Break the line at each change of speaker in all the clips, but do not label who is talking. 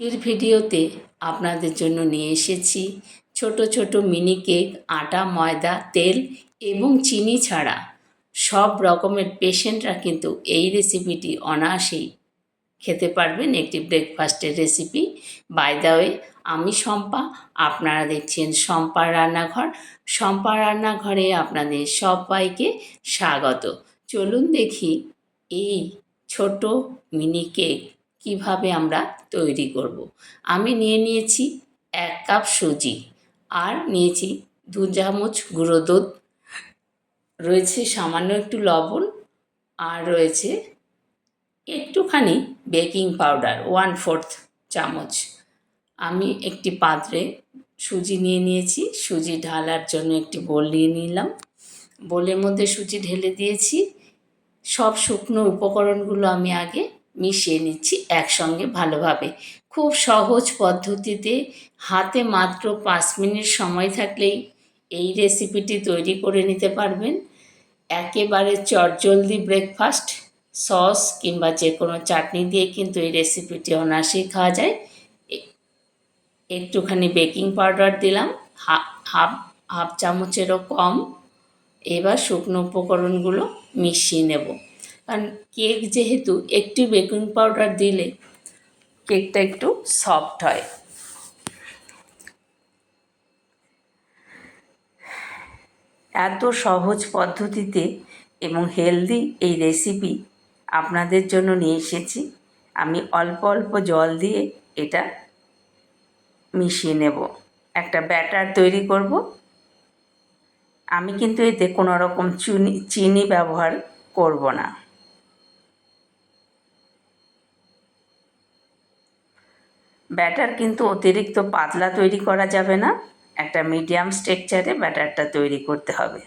এর ভিডিওতে আপনাদের জন্য নিয়ে এসেছি ছোট ছোট মিনি কেক আটা ময়দা তেল এবং চিনি ছাড়া সব রকমের পেশেন্টরা কিন্তু এই রেসিপিটি অনায়াসেই খেতে পারবেন। একটি ব্রেকফাস্টের রেসিপি। বাই দ্য ওয়ে, আমি শম্পা, আপনারা দেখছেন শম্পার রান্নাঘর। শম্পার রান্নাঘরে আপনাদের সবাইকে স্বাগত। চলুন দেখি এই ছোট মিনি কেক কীভাবে আমরা তৈরি করব। আমি নিয়েছি 1 কাপ সুজি, আর নিয়েছি 2 চামচ গুঁড়ো দুধ, রয়েছে সামান্য একটু লবণ, আর রয়েছে একটুখানি বেকিং পাউডার 1/4 চামচ। আমি একটি পাত্রে সুজি নিয়েছি। সুজি ঢালার জন্য একটি বোল নিয়ে নিলাম। বোলের মধ্যে সুজি ঢেলে দিয়েছি। সব শুকনো উপকরণগুলো আমি আগে মিশিয়ে নিচ্ছি একসঙ্গে ভালোভাবে। খুব সহজ পদ্ধতিতে, হাতে মাত্র 5 মিনিট সময় থাকলেই এই রেসিপিটি তৈরি করে নিতে পারবেন। একেবারে চটজলদি ব্রেকফাস্ট। সস কিংবা যে কোনো চাটনি দিয়ে কিন্তু এই রেসিপিটি অনায়াসেই খাওয়া যায়। একটুখানি বেকিং পাউডার দিলাম, হাফ চামচেরও কম। এবার শুকনো উপকরণগুলো মিশিয়ে নেব, কারণ কেক যেহেতু একটু বেকিং পাউডার দিলে কেকটা একটু সফট হয়। এত সহজ পদ্ধতিতে এবং হেলদি এই রেসিপি আপনাদের জন্য নিয়ে এসেছি। আমি অল্প অল্প জল দিয়ে এটা মিশিয়ে নেব, একটা ব্যাটার তৈরি করব। আমি কিন্তু এতে কোনো রকম চিনি ব্যবহার করব না। ব্যাটার কিন্তু অতিরিক্ত পাতলা তৈরি করা যাবে না, একটা মিডিয়াম স্ট্রাকচারে ব্যাটারটা তৈরি করতে হবে।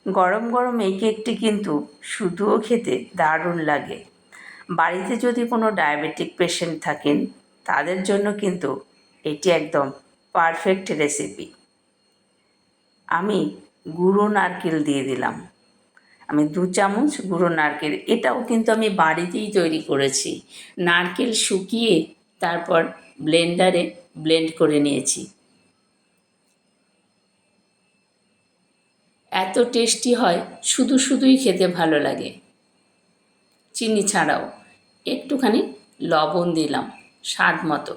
গরম গরম এই কেকটি কিন্তু শুধুও খেতে দারুণ লাগে। বাড়িতে যদি কোনো ডায়াবেটিক পেশেন্ট থাকেন তাদের জন্য কিন্তু এটি একদম পারফেক্ট রেসিপি। আমি গুঁড়ো নারকেল দিয়ে দিলাম। আমি 2 চামচ গুঁড়ো নারকেল, এটাও কিন্তু আমি বাড়িতেই তৈরি করেছি। নারকেল শুকিয়ে তারপর ব্লেন্ডারে ব্লেন্ড করে নিয়েছি। এত টেস্টি হয়, শুধুই খেতে ভালো লাগে, চিনি ছাড়াও। একটুখানি লবণ দিলাম স্বাদ মতো,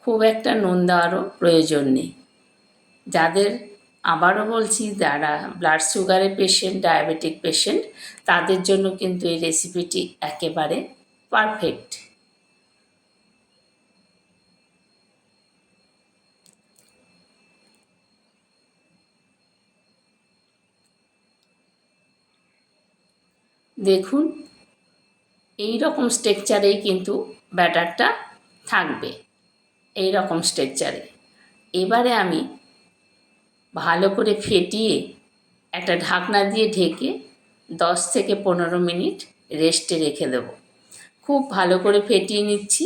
খুব একটা নুন দেওয়ারও প্রয়োজন নেই। যাদের, আবারও বলছি, যারা ব্লাড সুগারের পেশেন্ট, ডায়াবেটিক পেশেন্ট, তাদের জন্য কিন্তু এই রেসিপিটি একেবারে পারফেক্ট। দেখুন, এই রকম স্ট্রাকচারেই কিন্তু ব্যাটারটা থাকবে, এই রকম স্ট্রাকচারে। এবারে আমি ভালো করে ফেটিয়ে একটা ঢাকনা দিয়ে ঢেকে 10 থেকে 15 মিনিট রেস্টে রেখে দেব। খুব ভালো করে ফেটিয়ে নিচ্ছি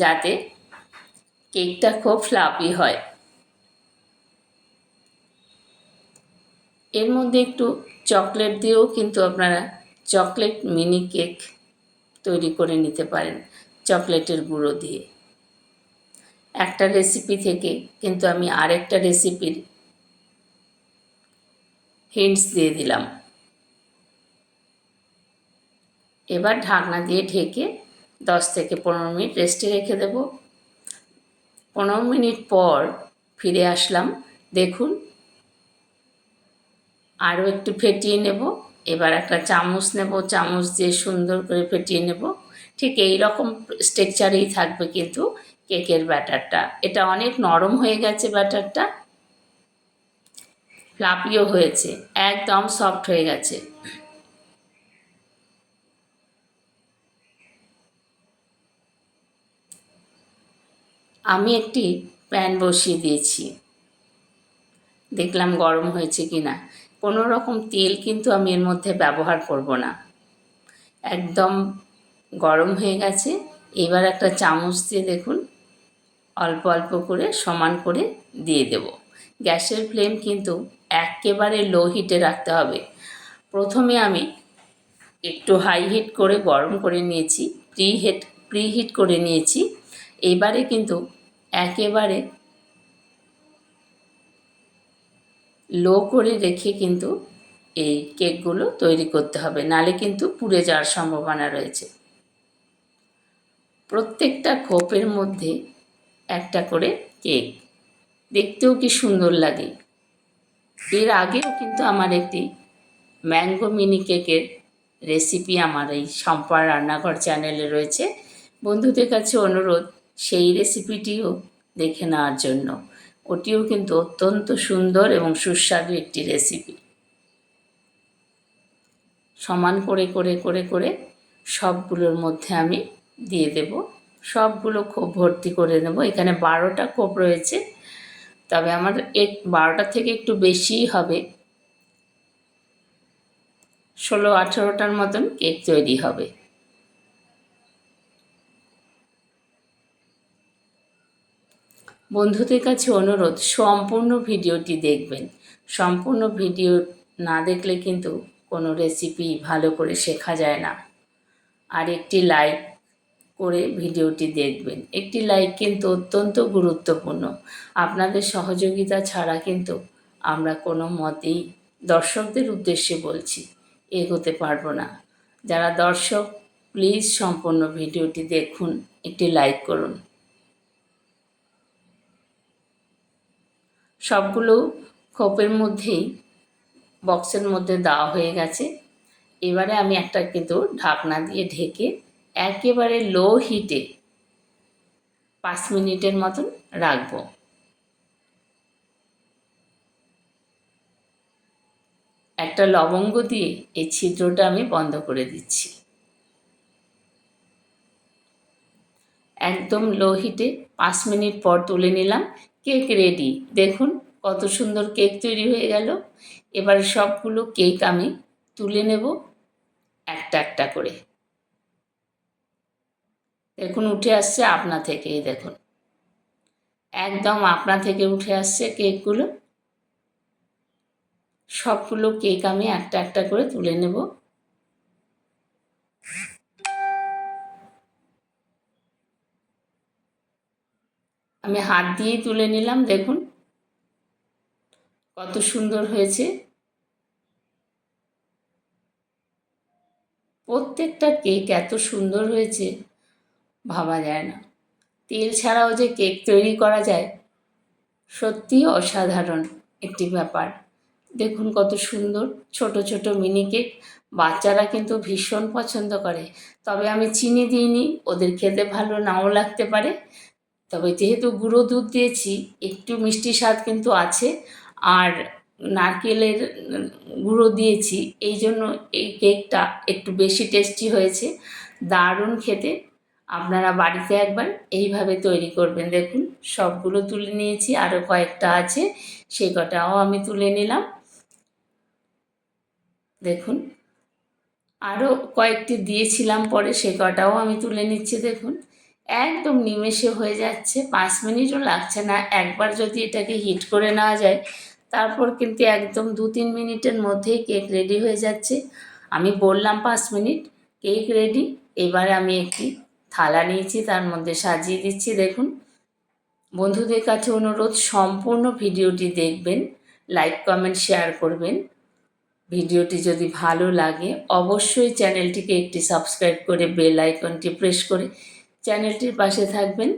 যাতে কেকটা খুব ফ্লাফি হয়। এর মধ্যে একটু চকলেট দিয়েও কিন্তু আপনারা চকলেট মিনি কেক তৈরি করে নিতে পারেন, চকলেটের গুঁড়ো দিয়ে। একটা রেসিপি থেকে কিন্তু আমি আরেকটা রেসিপির হিন্টস দিয়ে দিলাম। এবার ঢাকনা দিয়ে ঢেকে 10 থেকে 15 মিনিট রেস্টে রেখে দেব। 15 মিনিট পর ফিরে আসলাম। দেখুন, আরও একটু ফেটিয়ে নেব। এবার একটা চামচ নেব, চামচ দিয়ে সুন্দর করে ফেটিয়ে নেব। ঠিক এই রকম স্ট্রাকচারেই থাকবে কিন্তু কেকের ব্যাটারটা। এটা অনেক নরম হয়ে গেছে, ব্যাটারটা ফ্লাফিও হয়েছে, একদম সফট হয়ে গেছে। আমি একটি প্যান বসিয়ে দিয়েছি, দেখলাম গরম হয়েছে কি না। কোনো রকম তেল কিন্তু আমি এর মধ্যে ব্যবহার করব না, একদম গরম হয়ে গেছে। এবার একটা চামচ দিয়ে দেখুন অল্প অল্প করে সমান করে দিয়ে দেব। গ্যাসের ফ্লেম কিন্তু একেবারে লো হিটে রাখতে হবে। প্রথমে আমি একটু হাই হিট করে গরম করে নিয়েছি, প্রিহিট করে নিয়েছি। এবারে কিন্তু একেবারে লো করে রেখে কিন্তু এই কেকগুলো তৈরি করতে হবে, নালে কিন্তু পুড়ে যাওয়ার সম্ভাবনা রয়েছে। প্রত্যেকটা খোপের মধ্যে একটা করে কেক, দেখতেও কি সুন্দর লাগে। এর আগেও কিন্তু আমার একটি ম্যাঙ্গো মিনি কেকের রেসিপি আমার এই শম্পার রান্নাঘর চ্যানেলে রয়েছে। বন্ধুদের কাছে অনুরোধ সেই রেসিপিটিও দেখে নেওয়ার জন্য। ওটিও কিন্তু অত্যন্ত সুন্দর এবং সুস্বাদু একটি রেসিপি। সমান করে করে করে করে সবগুলোর মধ্যে আমি দিয়ে দেব। সবগুলো খোপ ভর্তি করে নেব। এখানে 12টা খোপ রয়েছে, তবে আমার 12টা থেকে একটু বেশিই হবে। 16-18টার মতন কেক তৈরি হবে। বন্ধুদের কাছে অনুরোধ সম্পূর্ণ ভিডিওটি দেখবেন। সম্পূর্ণ ভিডিও না দেখলে কিন্তু কোনো রেসিপি ভালো করে শেখা যায় না। আর একটি লাইক করে ভিডিওটি দেখবেন। একটি লাইক কিন্তু অত্যন্ত গুরুত্বপূর্ণ। আপনাদের সহযোগিতা ছাড়া কিন্তু আমরা কোনো মতেই, দর্শকদের উদ্দেশ্যে বলছি, এগোতে পারবো না। যারা দর্শক প্লিজ সম্পূর্ণ ভিডিওটি দেখুন, একটি লাইক করুন। সবগুলো খোপের মধ্যেই বক্সের মধ্যে দেওয়া হয়ে গেছে। এবারে আমি একটা কিন্তু ঢাকনা দিয়ে ঢেকে একেবারে লো হিটে 5 মিনিটের মতন রাখবো। একটা লবঙ্গ দিয়ে এই ছিদ্রটা আমি বন্ধ করে দিচ্ছি। একদম লো হিটে 5 মিনিট পর তুলে নিলাম। Cake ready. দেখুন কত সুন্দর কেক তৈরি হয়ে গেল। এবার সবগুলো কেক আমি তুলে নেব একটা একটা করে। দেখুন উঠে আসছে আপনা থেকেই, দেখুন একদম আপনা থেকে উঠে আসছে কেকগুলো। সবগুলো কেক আমি একটা একটা করে তুলে নেব। আমি হাত দিয়েই তুলে নিলাম। দেখুন কত সুন্দর হয়েছে। প্রত্যেকটা কেক এত সুন্দর হয়েছে ভাবা যায় না। তেল ছাড়াও যে কেক তৈরি করা যায় সত্যিই অসাধারণ একটি ব্যাপার। দেখুন কত সুন্দর ছোট ছোট মিনি কেক। বাচ্চারা কিন্তু ভীষণ পছন্দ করে। তবে আমি চিনি দিইনি, ওদের খেতে ভালো নাও লাগতে পারে। তবে যেহেতু গুঁড়ো দুধ দিয়েছি একটু মিষ্টি স্বাদ কিন্তু আছে, আর নারকেলের গুঁড়ো দিয়েছি, এই জন্য এই কেকটা একটু বেশি টেস্টি হয়েছে। দারুণ খেতে। আপনারা বাড়িতে একবার এইভাবে তৈরি করবেন। দেখুন সবগুলো তুলে নিয়েছি, আরও কয়েকটা আছে, সেই কটাও আমি তুলে নিলাম। দেখুন আরও কয়েকটি দিয়েছিলাম পরে, সে কটাও আমি তুলে নিচ্ছি। দেখুন একদম নিমেষে হয়ে যাচ্ছে, 5 মিনিটও লাগছে না। একবার যদি এটাকে হিট করে নেওয়া যায় তারপর কিন্তু একদম 2-3 মিনিটের মধ্যেই কেক রেডি হয়ে যাচ্ছে। আমি বললাম 5 মিনিট, কেক রেডি। এবারে আমি একটি থালা নিয়েছি, তার মধ্যে সাজিয়ে দিচ্ছি। দেখুন বন্ধুদের কাছে অনুরোধ সম্পূর্ণ ভিডিওটি দেখবেন, লাইক কমেন্ট শেয়ার করবেন। ভিডিওটি যদি ভালো লাগে অবশ্যই চ্যানেলটিকে একটি সাবস্ক্রাইব করে বেল আইকনটি প্রেস করে চ্যানেলটির পাশে থাকবেন।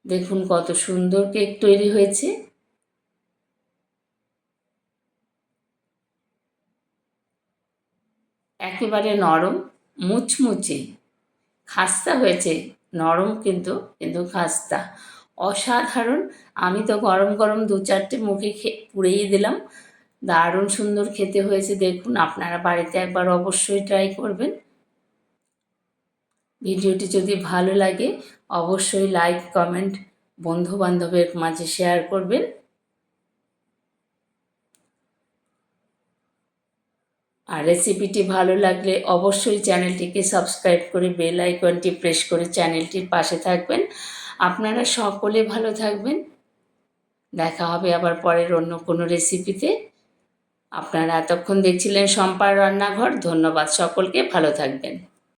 দেখুন কত সুন্দর কেক তৈরি হয়েছে। একেবারে নরম মুচমুচে, খাস্তা হয়েছে, নরম কিন্তু কিন্তু খাস্তা, অসাধারণ। আমি তো গরম গরম 2-4টে মুখে পুড়েই দিলাম। দারুণ সুন্দর খেতে হয়েছে। দেখুন আপনারা বাড়িতে একবার অবশ্যই ট্রাই করবেন। ভিডিওটি যদি ভালো লাগে অবশ্যই লাইক কমেন্ট বন্ধু বান্ধবের মাঝে শেয়ার করবেন। আর রেসিপিটি ভালো লাগলে অবশ্যই চ্যানেলটিকে সাবস্ক্রাইব করে বেল আইকনটি প্রেস করে চ্যানেলটির পাশে থাকবেন। আপনারা সকলে ভালো থাকবেন। দেখা হবে আবার পরের অন্য কোনো রেসিপিতে। আপনারা এতক্ষণ দেখছিলেন শম্পার রান্নাঘর। ধন্যবাদ সকলকে, ভালো থাকবেন।